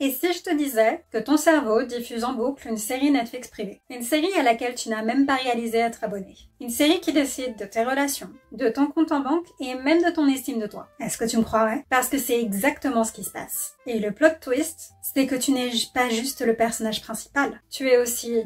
Et si je te disais que ton cerveau diffuse en boucle une série Netflix privée, une série à laquelle tu n'as même pas réalisé être abonné, une série qui décide de tes relations, de ton compte en banque et même de ton estime de toi. Est-ce que tu me croirais? Parce que c'est exactement ce qui se passe. Et le plot twist, c'est que tu n'es pas juste le personnage principal. Tu es aussi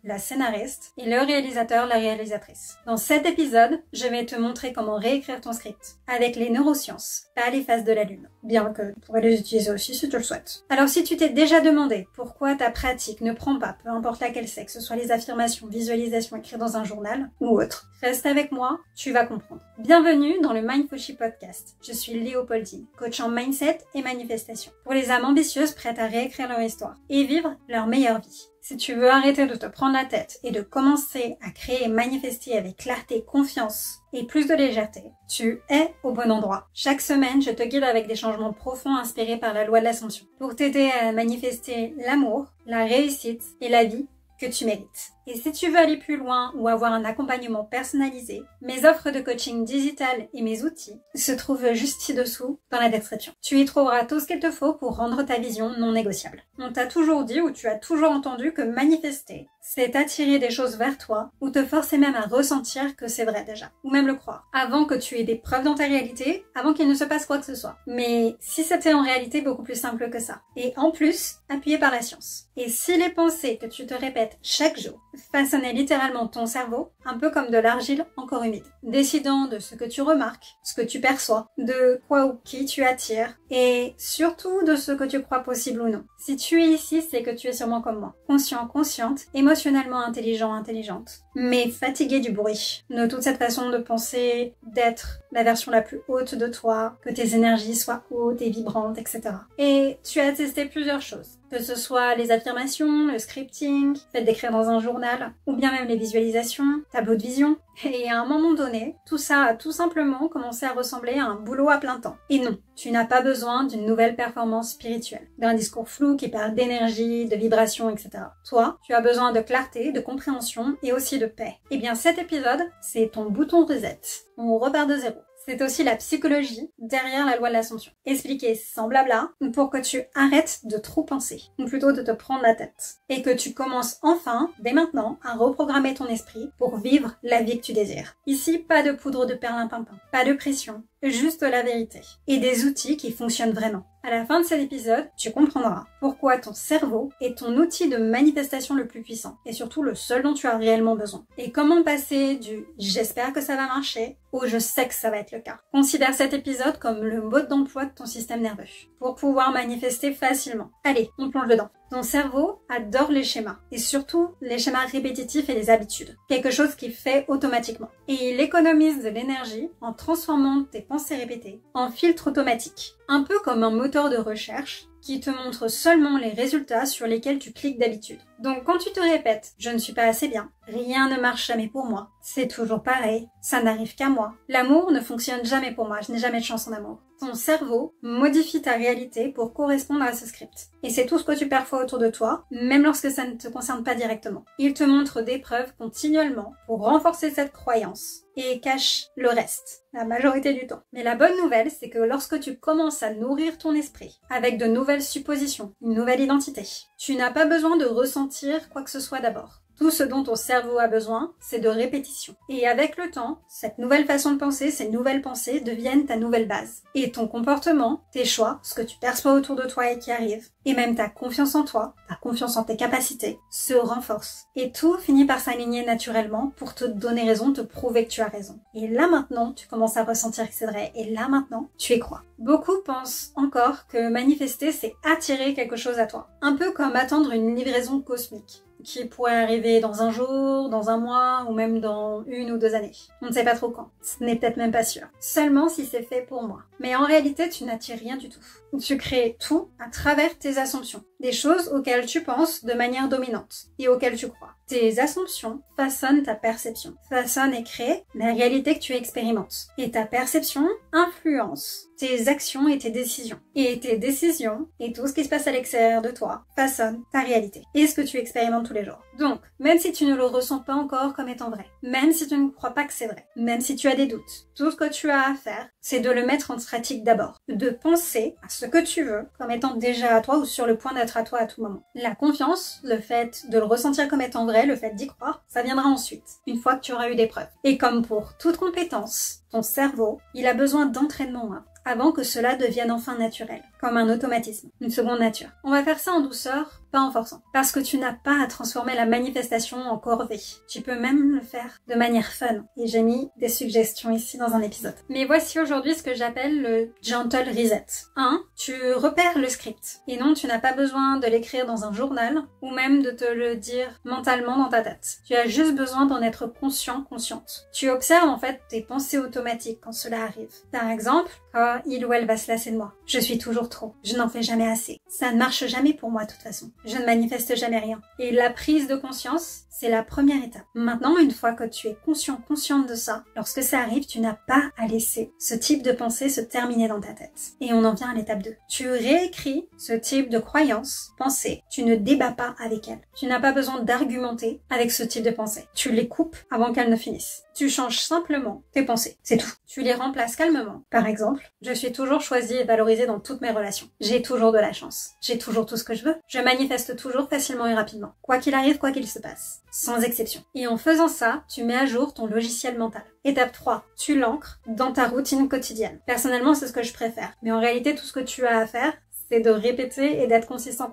la scénariste et le réalisateur, la réalisatrice. Dans cet épisode, je vais te montrer comment réécrire ton script avec les neurosciences, pas les phases de la lune. Bien que tu pourrais les utiliser aussi si tu le souhaites. Alors si tu t'es déjà demandé pourquoi ta pratique ne prend pas, peu importe laquelle c'est, que ce soit les affirmations, visualisations écrites dans un journal ou autre, reste avec moi, tu vas comprendre. Bienvenue dans le Mindfully Podcast. Je suis Léopoldine, coach en mindset et manifestation. Pour les âmes ambitieuses prêtes à réécrire leur histoire et vivre leur meilleure vie. Si tu veux arrêter de te prendre la tête et de commencer à créer et manifester avec clarté, confiance et plus de légèreté, tu es au bon endroit. Chaque semaine, je te guide avec des changements profonds inspirés par la loi de l'ascension pour t'aider à manifester l'amour, la réussite et la vie que tu mérites. Et si tu veux aller plus loin ou avoir un accompagnement personnalisé, mes offres de coaching digital et mes outils se trouvent juste ci-dessous dans la description. Tu y trouveras tout ce qu'il te faut pour rendre ta vision non négociable. On t'a toujours dit ou tu as toujours entendu que manifester, c'est attirer des choses vers toi ou te forcer même à ressentir que c'est vrai déjà, ou même le croire, avant que tu aies des preuves dans ta réalité, avant qu'il ne se passe quoi que ce soit. Mais si c'était en réalité beaucoup plus simple que ça, et en plus, appuyé par la science. Et si les pensées que tu te répètes chaque jour façonnaient littéralement ton cerveau, un peu comme de l'argile encore humide, décidant de ce que tu remarques, ce que tu perçois, de quoi ou qui tu attires, et surtout de ce que tu crois possible ou non. Si tu es ici, c'est que tu es sûrement comme moi, conscient, consciente, émotionnellement intelligent, intelligente, mais fatigué du bruit, de toute cette façon de penser, d'être la version la plus haute de toi, que tes énergies soient hautes et vibrantes, etc. Et tu as testé plusieurs choses. Que ce soit les affirmations, le scripting, le fait d'écrire dans un journal, ou bien même les visualisations, tableau de vision. Et à un moment donné, tout ça a tout simplement commencé à ressembler à un boulot à plein temps. Et non, tu n'as pas besoin d'une nouvelle performance spirituelle, d'un discours flou qui parle d'énergie, de vibration, etc. Toi, tu as besoin de clarté, de compréhension et aussi de paix. Et bien cet épisode, c'est ton bouton reset. On repart de zéro. C'est aussi la psychologie derrière la loi de l'ascension. Expliquée sans blabla pour que tu arrêtes de trop penser, ou plutôt de te prendre la tête. Et que tu commences enfin, dès maintenant, à reprogrammer ton esprit pour vivre la vie que tu désires. Ici, pas de poudre de perlimpinpin, pas de pression, juste la vérité. Et des outils qui fonctionnent vraiment. À la fin de cet épisode, tu comprendras pourquoi ton cerveau est ton outil de manifestation le plus puissant et surtout le seul dont tu as réellement besoin. Et comment passer du « j'espère que ça va marcher » au « je sais que ça va être le cas ». Considère cet épisode comme le mode d'emploi de ton système nerveux pour pouvoir manifester facilement. Allez, on plonge dedans. Ton cerveau adore les schémas, et surtout les schémas répétitifs et les habitudes, quelque chose qu'il fait automatiquement. Et il économise de l'énergie en transformant tes pensées répétées en filtres automatiques, un peu comme un moteur de recherche qui te montre seulement les résultats sur lesquels tu cliques d'habitude. Donc quand tu te répètes « je ne suis pas assez bien »,« rien ne marche jamais pour moi »,« c'est toujours pareil »,« ça n'arrive qu'à moi »,« l'amour ne fonctionne jamais pour moi, je n'ai jamais de chance en amour », ton cerveau modifie ta réalité pour correspondre à ce script. Et c'est tout ce que tu perçois autour de toi, même lorsque ça ne te concerne pas directement. Il te montre des preuves continuellement pour renforcer cette croyance et cache le reste, la majorité du temps. Mais la bonne nouvelle, c'est que lorsque tu commences à nourrir ton esprit avec de nouvelles suppositions, une nouvelle identité, tu n'as pas besoin de ressentir quoi que ce soit d'abord. Tout ce dont ton cerveau a besoin, c'est de répétition. Et avec le temps, cette nouvelle façon de penser, ces nouvelles pensées deviennent ta nouvelle base. Et ton comportement, tes choix, ce que tu perçois autour de toi et qui arrive, et même ta confiance en toi, ta confiance en tes capacités, se renforce. Et tout finit par s'aligner naturellement pour te donner raison, te prouver que tu as raison. Et là maintenant, tu commences à ressentir que c'est vrai. Et là maintenant, tu y crois. Beaucoup pensent encore que manifester, c'est attirer quelque chose à toi. Un peu comme attendre une livraison cosmique, qui pourrait arriver dans un jour, dans un mois ou même dans 1 ou 2 années. On ne sait pas trop quand. Ce n'est peut-être même pas sûr. Seulement si c'est fait pour moi. Mais en réalité, tu n'attires rien du tout. Tu crées tout à travers tes assumptions. Des choses auxquelles tu penses de manière dominante et auxquelles tu crois. Tes assumptions façonnent ta perception, façonnent et créent la réalité que tu expérimentes. Et ta perception influence tes actions et tes décisions. Et tes décisions et tout ce qui se passe à l'extérieur de toi façonnent ta réalité et ce que tu expérimentes tous les jours. Donc, même si tu ne le ressens pas encore comme étant vrai, même si tu ne crois pas que c'est vrai, même si tu as des doutes, tout ce que tu as à faire, c'est de le mettre en pratique d'abord. De penser à ce que tu veux comme étant déjà à toi ou sur le point d'être à toi à tout moment. La confiance, le fait de le ressentir comme étant vrai, le fait d'y croire, ça viendra ensuite, une fois que tu auras eu des preuves. Et comme pour toute compétence, ton cerveau, il a besoin d'entraînement avant que cela devienne enfin naturel, comme un automatisme, une seconde nature. On va faire ça en douceur, pas en forçant, parce que tu n'as pas à transformer la manifestation en corvée. Tu peux même le faire de manière fun, et j'ai mis des suggestions ici dans un épisode. Mais voici aujourd'hui ce que j'appelle le gentle reset. 1. Tu repères le script, et non, tu n'as pas besoin de l'écrire dans un journal, ou même de te le dire mentalement dans ta tête. Tu as juste besoin d'en être conscient, consciente. Tu observes en fait tes pensées automatiques quand cela arrive. Par exemple, quand il ou elle va se lasser de moi. Je suis toujours trop. Je n'en fais jamais assez. Ça ne marche jamais pour moi de toute façon. Je ne manifeste jamais rien. Et la prise de conscience, c'est la première étape. Maintenant, une fois que tu es conscient, consciente de ça, lorsque ça arrive, tu n'as pas à laisser ce type de pensée se terminer dans ta tête. Et on en vient à l'étape 2. Tu réécris ce type de croyance, pensée. Tu ne débats pas avec elle. Tu n'as pas besoin d'argumenter avec ce type de pensée. Tu les coupes avant qu'elles ne finissent. Tu changes simplement tes pensées. C'est tout. Tu les remplaces calmement. Par exemple, je suis toujours choisie et valorisée dans toutes mes relations. J'ai toujours de la chance. J'ai toujours tout ce que je veux. Je manifeste toujours facilement et rapidement. Quoi qu'il arrive, quoi qu'il se passe. Sans exception. Et en faisant ça, tu mets à jour ton logiciel mental. Étape 3. Tu l'ancres dans ta routine quotidienne. Personnellement, c'est ce que je préfère. Mais en réalité, tout ce que tu as à faire, c'est de répéter et d'être consistante.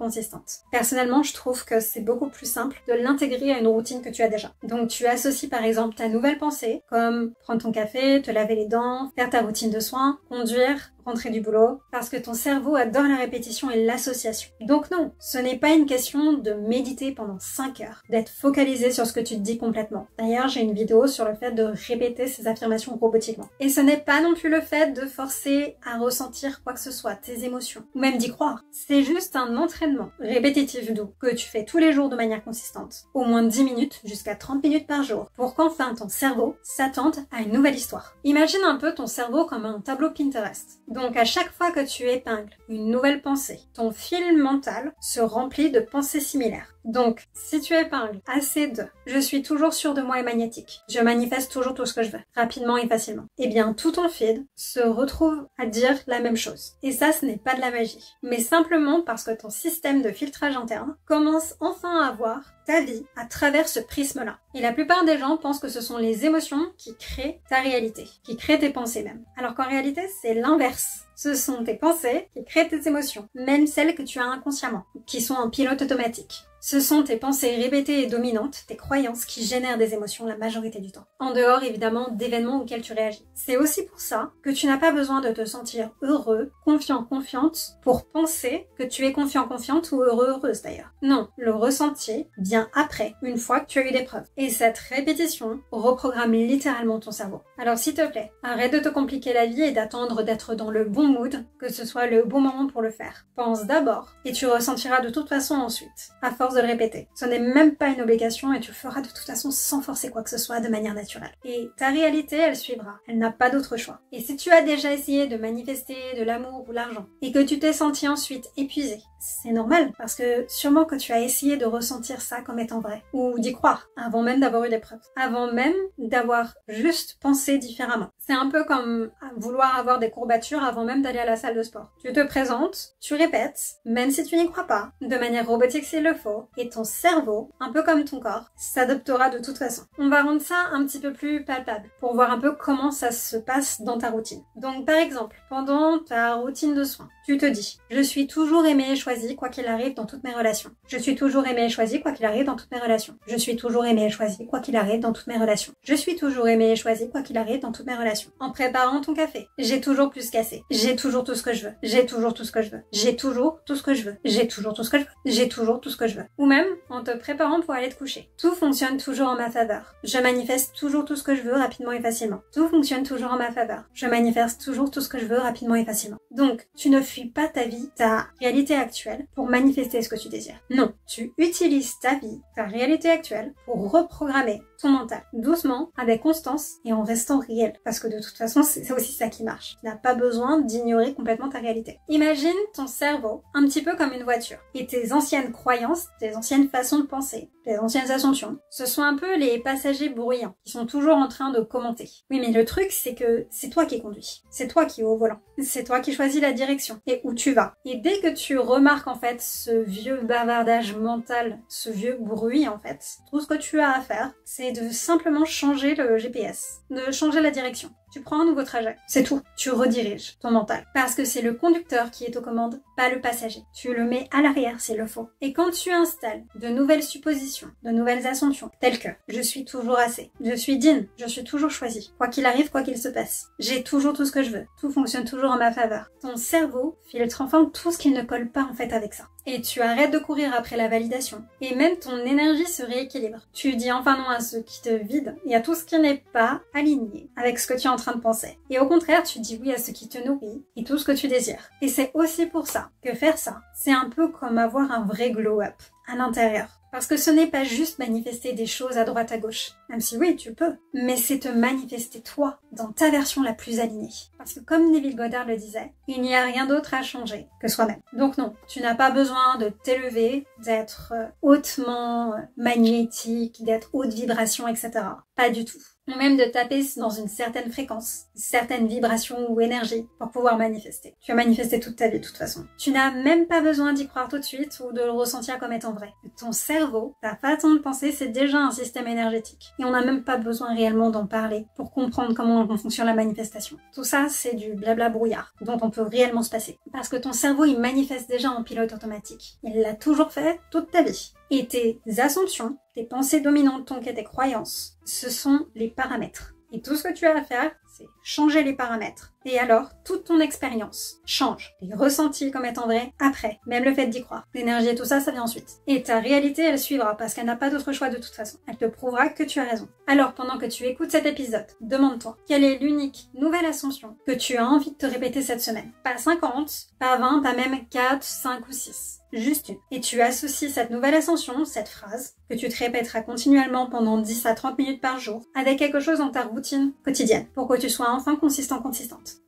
Personnellement, je trouve que c'est beaucoup plus simple de l'intégrer à une routine que tu as déjà. Donc tu associes par exemple ta nouvelle pensée, comme prendre ton café, te laver les dents, faire ta routine de soins, conduire, rentrer du boulot, parce que ton cerveau adore la répétition et l'association. Donc non, ce n'est pas une question de méditer pendant 5 heures, d'être focalisé sur ce que tu te dis complètement. D'ailleurs, j'ai une vidéo sur le fait de répéter ces affirmations robotiquement. Et ce n'est pas non plus le fait de forcer à ressentir quoi que ce soit, tes émotions, ou même d'y croire. C'est juste un entraînement répétitif doux que tu fais tous les jours de manière consistante, au moins 10 minutes jusqu'à 30 minutes par jour, pour qu'enfin ton cerveau s'attende à une nouvelle histoire. Imagine un peu ton cerveau comme un tableau Pinterest. Donc à chaque fois que tu épingles une nouvelle pensée, ton fil mental se remplit de pensées similaires. Donc, si tu épingles assez de « je suis toujours sûr de moi et magnétique, je manifeste toujours tout ce que je veux, rapidement et facilement », eh bien tout ton feed se retrouve à dire la même chose. Et ça, ce n'est pas de la magie, mais simplement parce que ton système de filtrage interne commence enfin à voir ta vie à travers ce prisme-là. Et la plupart des gens pensent que ce sont les émotions qui créent ta réalité, qui créent tes pensées même. Alors qu'en réalité, c'est l'inverse. Ce sont tes pensées qui créent tes émotions, même celles que tu as inconsciemment, qui sont en pilote automatique. Ce sont tes pensées répétées et dominantes, tes croyances qui génèrent des émotions la majorité du temps. En dehors, évidemment, d'événements auxquels tu réagis. C'est aussi pour ça que tu n'as pas besoin de te sentir heureux, confiant, confiante, pour penser que tu es confiant, confiante ou heureux, heureuse d'ailleurs. Non, le ressenti vient après, une fois que tu as eu des preuves. Et cette répétition reprogramme littéralement ton cerveau. Alors s'il te plaît, arrête de te compliquer la vie et d'attendre d'être dans le bon mood, que ce soit le bon moment pour le faire. Pense d'abord, et tu ressentiras de toute façon ensuite, à force de le répéter. Ce n'est même pas une obligation et tu le feras de toute façon sans forcer quoi que ce soit de manière naturelle. Et ta réalité, elle suivra. Elle n'a pas d'autre choix. Et si tu as déjà essayé de manifester de l'amour ou l'argent et que tu t'es senti ensuite épuisé, c'est normal parce que sûrement que tu as essayé de ressentir ça comme étant vrai ou d'y croire avant même d'avoir eu des preuves, avant même d'avoir juste pensé différemment. C'est un peu comme vouloir avoir des courbatures avant même d'aller à la salle de sport. Tu te présentes, tu répètes, même si tu n'y crois pas, de manière robotique s'il le faut, et ton cerveau, un peu comme ton corps, s'adaptera de toute façon. On va rendre ça un petit peu plus palpable pour voir un peu comment ça se passe dans ta routine. Donc par exemple, pendant ta routine de soins, tu te dis « Je suis toujours aimée et choisie quoi qu'il arrive dans toutes mes relations. Je suis toujours aimée et choisie quoi qu'il arrive dans toutes mes relations. Je suis toujours aimée et choisie quoi qu'il arrive dans toutes mes relations. Je suis toujours aimée et choisie quoi qu'il arrive dans toutes mes relations. En préparant ton café, j'ai toujours plus qu'assez. J'ai toujours tout ce que je veux. J'ai toujours tout ce que je veux. J'ai toujours tout ce que je veux. J'ai toujours tout ce que je veux. J'ai toujours tout ce que je veux. » Ou même en te préparant pour aller te coucher. Tout fonctionne toujours en ma faveur. Je manifeste toujours tout ce que je veux rapidement et facilement. Tout fonctionne toujours en ma faveur. Je manifeste toujours tout ce que je veux rapidement et facilement. Donc, tu ne fuis pas ta vie, ta réalité actuelle pour manifester ce que tu désires. Non, tu utilises ta vie, ta réalité actuelle pour reprogrammer ton mental, doucement, avec constance et en restant réel. Parce que que de toute façon, c'est aussi ça qui marche. Tu n'as pas besoin d'ignorer complètement ta réalité. Imagine ton cerveau un petit peu comme une voiture. Et tes anciennes croyances, tes anciennes façons de penser, tes anciennes assumptions, ce sont un peu les passagers bruyants qui sont toujours en train de commenter. Oui, mais le truc, c'est que c'est toi qui conduis. C'est toi qui es au volant. C'est toi qui choisis la direction et où tu vas. Et dès que tu remarques en fait ce vieux bavardage mental, ce vieux bruit en fait, tout ce que tu as à faire, c'est de simplement changer le GPS, de changer la direction. Tu prends un nouveau trajet. C'est tout. Tu rediriges ton mental. Parce que c'est le conducteur qui est aux commandes, pas le passager. Tu le mets à l'arrière s'il le faut. Et quand tu installes de nouvelles suppositions, de nouvelles assumptions, telles que « je suis toujours assez »,« je suis digne »,« je suis toujours choisi », quoi qu'il arrive, quoi qu'il se passe, « j'ai toujours tout ce que je veux », tout fonctionne toujours en ma faveur. Ton cerveau filtre enfin tout ce qui ne colle pas en fait avec ça. Et tu arrêtes de courir après la validation. Et même ton énergie se rééquilibre. Tu dis enfin non à ce qui te vide et à tout ce qui n'est pas aligné avec ce que tu es en train de penser. Et au contraire, tu dis oui à ce qui te nourrit et tout ce que tu désires. Et c'est aussi pour ça que faire ça, c'est un peu comme avoir un vrai glow-up à l'intérieur. Parce que ce n'est pas juste manifester des choses à droite à gauche, même si oui, tu peux, mais c'est te manifester toi, dans ta version la plus alignée. Parce que comme Neville Goddard le disait, il n'y a rien d'autre à changer que soi-même. Donc non, tu n'as pas besoin de t'élever, d'être hautement magnétique, d'être haute vibration, etc. Pas du tout. Ou même de taper dans une certaine fréquence, une certaine vibration ou énergie pour pouvoir manifester. Tu as manifesté toute ta vie de toute façon. Tu n'as même pas besoin d'y croire tout de suite ou de le ressentir comme étant vrai. Ton cerveau, ta façon de penser, c'est déjà un système énergétique. Et on n'a même pas besoin réellement d'en parler pour comprendre comment fonctionne la manifestation. Tout ça, c'est du blabla brouillard dont on peut réellement se passer. Parce que ton cerveau, il manifeste déjà en pilote automatique. Il l'a toujours fait toute ta vie. Et tes assumptions, tes pensées dominantes, et tes croyances, ce sont les paramètres. Et tout ce que tu as à faire, c'est changer les paramètres. Et alors, toute ton expérience change. Les ressentis comme étant vrais après. Même le fait d'y croire. L'énergie et tout ça, ça vient ensuite. Et ta réalité, elle suivra parce qu'elle n'a pas d'autre choix de toute façon. Elle te prouvera que tu as raison. Alors, pendant que tu écoutes cet épisode, demande-toi quelle est l'unique nouvelle assumption que tu as envie de te répéter cette semaine. Pas 50, pas 20, pas même 4, 5 ou 6. Juste une. Et tu associes cette nouvelle ascension, cette phrase, que tu te répéteras continuellement pendant 10 à 30 minutes par jour, avec quelque chose dans ta routine quotidienne, pour que tu sois enfin consistante.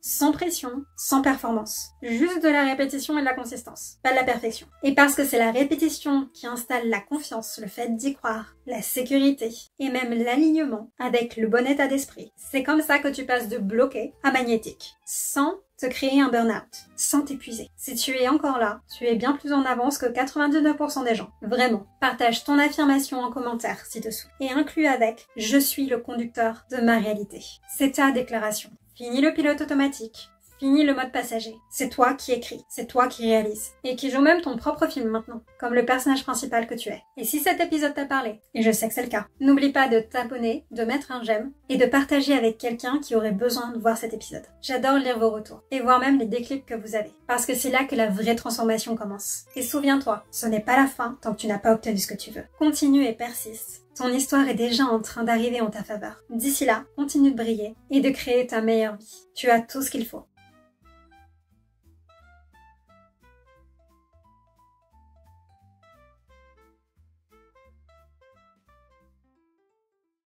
Sans pression, sans performance. Juste de la répétition et de la consistance, pas de la perfection. Et parce que c'est la répétition qui installe la confiance, le fait d'y croire, la sécurité, et même l'alignement avec le bon état d'esprit. C'est comme ça que tu passes de bloqué à magnétique, sans te créer un burn-out, sans t'épuiser. Si tu es encore là, tu es bien plus en avance que 99% des gens. Vraiment. Partage ton affirmation en commentaire ci-dessous. Et inclus avec « Je suis le conducteur de ma réalité ». C'est ta déclaration. Fini le pilote automatique. Fini le mode passager. C'est toi qui écris, c'est toi qui réalises. Et qui joue même ton propre film maintenant, comme le personnage principal que tu es. Et si cet épisode t'a parlé, et je sais que c'est le cas, n'oublie pas de t'abonner, de mettre un j'aime, et de partager avec quelqu'un qui aurait besoin de voir cet épisode. J'adore lire vos retours, et voir même les déclics que vous avez. Parce que c'est là que la vraie transformation commence. Et souviens-toi, ce n'est pas la fin tant que tu n'as pas obtenu ce que tu veux. Continue et persiste. Ton histoire est déjà en train d'arriver en ta faveur. D'ici là, continue de briller et de créer ta meilleure vie. Tu as tout ce qu'il faut.